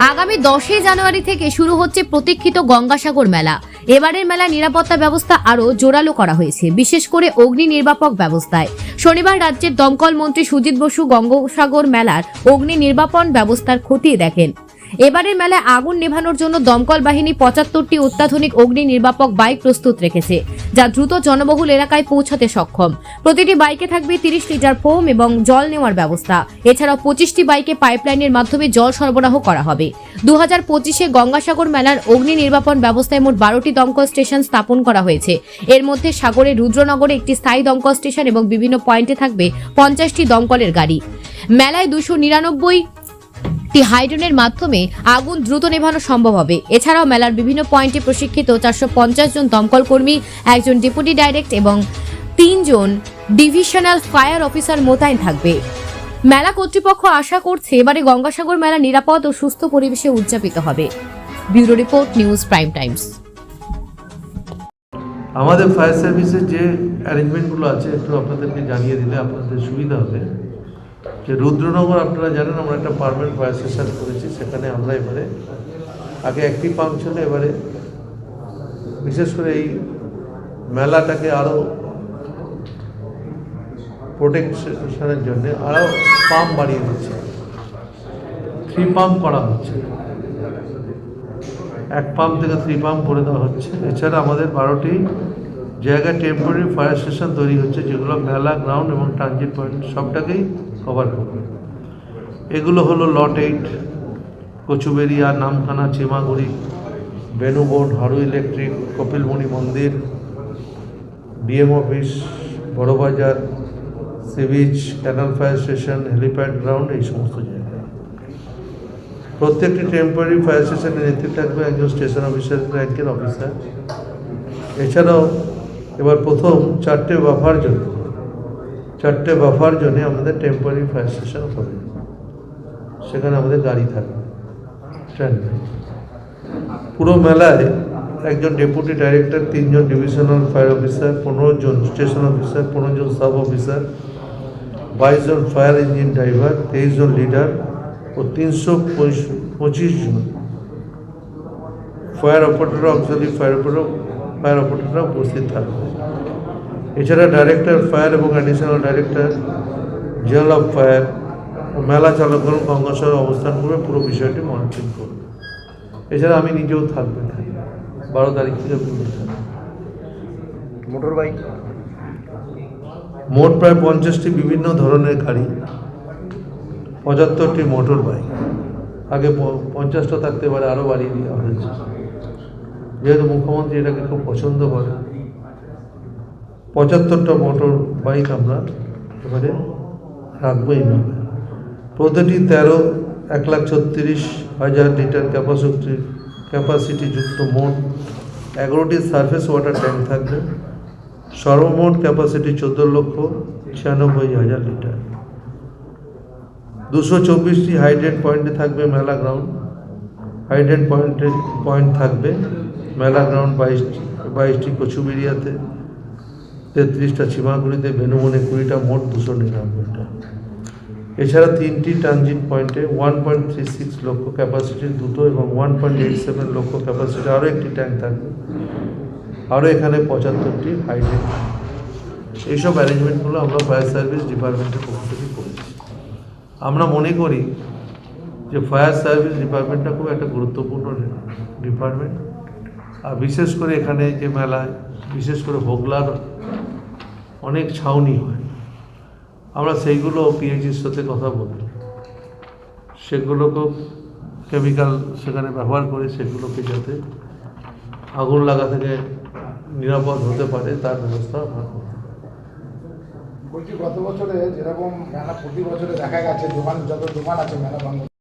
আগামী 10 জানুয়ারি থেকে শুরু হচ্ছে প্রতীক্ষিত গঙ্গাসাগর মেলা। এবারের মেলা নিরাপত্তা ব্যবস্থা আরো জোরালো করা হয়েছে, বিশেষ করে অগ্নি নির্বাপক ব্যবস্থায়। শনিবার রাজ্যের দমকল মন্ত্রী সুজিত বসু গঙ্গাসাগর মেলার অগ্নি নির্বাপন ব্যবস্থার খতিয়ে দেখেন। এবারের মেলায় আগুন নেভানোর জন্য দমকল বাহিনী 75টি অত্যাধুনিক অগ্নি নির্বাপক বাইক প্রস্তুত রেখেছে, যা দ্রুত জনবহুল এলাকায় পৌঁছাতে সক্ষম। প্রতিটি বাইকে থাকবে 30 লিটার ফোম এবং জল নেওয়ার ব্যবস্থা। এছাড়াও 25টি বাইকে পাইপলাইনের মাধ্যমে জল সরবরাহ করা হবে। 2025-এ গঙ্গাসাগর মেলার অগ্নি নির্বাপন ব্যবস্থায় মোট 12টি দমকল স্টেশন স্থাপন করা হয়েছে। এর মধ্যে সাগরে রুদ্রনগরে একটি স্থায়ী দমকল স্টেশন এবং বিভিন্ন পয়েন্টে থাকবে 50টি দমকলের গাড়ি। মেলায় 299টি হাইড্রোনের মাধ্যমে আগুন দ্রুত নেভানো সম্ভব হবে। এছাড়াও মেলার বিভিন্ন পয়েন্টে প্রশিক্ষিত 450 জন দমকল কর্মী, একজন ডেপুটি ডাইরেক্ট এবং 3 জন ডিভিশনাল ফায়ার অফিসার মোতায়েন থাকবে। মেলা কর্তৃপক্ষ আশা করছে এবারে গঙ্গাসাগর মেলা নিরাপদ ও সুস্থ পরিবেশে উদযাপিত হবে। Bureau report, news prime Times. আমাদের ফায়ার সার্ভিসের যে অ্যারেঞ্জমেন্টগুলো আছে একটু আপনাদেরকে জানিয়ে দিলে আপনাদের সুবিধা হবে। যে রুদ্রনগর আপনারা জানেন আমরা একটা পার্মানেন্ট ফায়ার স্টেশন করেছি, সেখানে আমরা এবারে আগে একটি পাম্প ছিল, এবারে বিশেষ করে এই মেলাটাকে আরও প্রোটেকশনের জন্য আরও পাম্প বাড়িয়ে দিচ্ছে, 3 পাম্প করা হচ্ছে, 1 পাম্প থেকে 3 পাম্প করে দেওয়া হচ্ছে। এছাড়া আমাদের 12টি জায়গায় টেম্পোরারি ফায়ার স্টেশন তৈরি হচ্ছে, যেগুলো মেলা গ্রাউন্ড এবং ট্রানজিট পয়েন্ট সবটাকেই কভার করবে। এগুলো হলো লট 8 কচুবেরিয়া, নামখানা, চিমাগুড়ি, বেনুবোর্ড, হারু ইলেকট্রিক, কপিলমণি মন্দির, DM office, Barabazar, sea beach, canal fire station, helipad ground, এই সমস্ত জায়গা। প্রত্যেকটি টেম্পোরারি ফায়ার স্টেশনের নেতৃত্বে থাকবে একজন স্টেশন অফিসার র্যাঙ্কের অফিসার। এছাড়াও এবার প্রথম 4টে বাফার জন্য আমাদের টেম্পোরারি ফায়ার স্টেশন হবে, সেখানে আমাদের গাড়ি থাকবে, ট্রেন। পুরো মেলায় একজন ডেপুটি ডাইরেক্টর, 3 জন ডিভিশনাল ফায়ার অফিসার, 15 জন স্টেশন অফিসার, 15 জন সাব অফিসার, 22 জন ফায়ার ইঞ্জিন ড্রাইভার, 23 জন লিডার ও 325 জন ফায়ার অপারেটর, অক্সিলারি ফায়ার অপারেটররা উপস্থিত থাকবে। এছাড়া ডাইরেক্টর ফায়ার এবং additional director general of fire ও মেলা চালকগণ গঙ্গাসাগরে অবস্থান করবে, পুরো বিষয়টি মনিটরিং করবে। এছাড়া আমি নিজেও থাকবে 12 তারিখ থেকে মোটর বাইক মোট প্রায় 50টি বিভিন্ন ধরনের গাড়ি, 75টি মোটর বাইক। আগে 50টা থাকতে পারে, আরও বাড়িয়ে দেওয়া হয়েছে, যেহেতু মুখ্যমন্ত্রী এটাকে খুব পছন্দ করে। 75টা মোটর বাইক আমরা এবারে রাখবো এই মেলায়। প্রতিটি 1,36,000 লিটার ক্যাপাসিটি যুক্ত মোট 11টি সারফেস ওয়াটার ট্যাঙ্ক থাকবে। সর্বমোট ক্যাপাসিটি 14,96,000 লিটার। 224টি হাইড্রেন্ট পয়েন্টে থাকবে মেলা গ্রাউন্ড। হাইড্রেন্ট পয়েন্ট থাকবে মেলা গ্রাউন্ড 22টি, কচুবেরিয়াতে 33টা, চিমাগুড়িতে, বেনুবনে 20টা, মোট 299টা। এছাড়া 3টি ট্রানজিট পয়েন্টে 1.36 লক্ষ ক্যাপাসিটির 2টো এবং 1.87 লক্ষ ক্যাপাসিটির আরও একটি ট্যাঙ্ক থাকবে। আরও এখানে 75টি হাইড্রেন্ট। এইসব অ্যারেঞ্জমেন্টগুলো আমরা ফায়ার সার্ভিস ডিপার্টমেন্টের পক্ষ থেকে করেছি। আমরা মনে করি যে ফায়ার সার্ভিস ডিপার্টমেন্টটা খুব একটা গুরুত্বপূর্ণ ডিপার্টমেন্ট। আর বিশেষ করে এখানে যে মেলায়, বিশেষ করে হোগলার অনেক ছাউনি হয়, আমরা সেইগুলো পিএইচির সাথে কথা বলি, সেগুলোকেও কেমিক্যাল সেখানে ব্যবহার করে সেগুলোকে যাতে আগুন লাগা থেকে নিরাপদ হতে পারে তার ব্যবস্থা আমরা করতে পারি। বলছি, গত বছরে যেরকম মেলা প্রতি বছরে দেখা গেছে, যত দোকান আছে মেলা বন্ধ।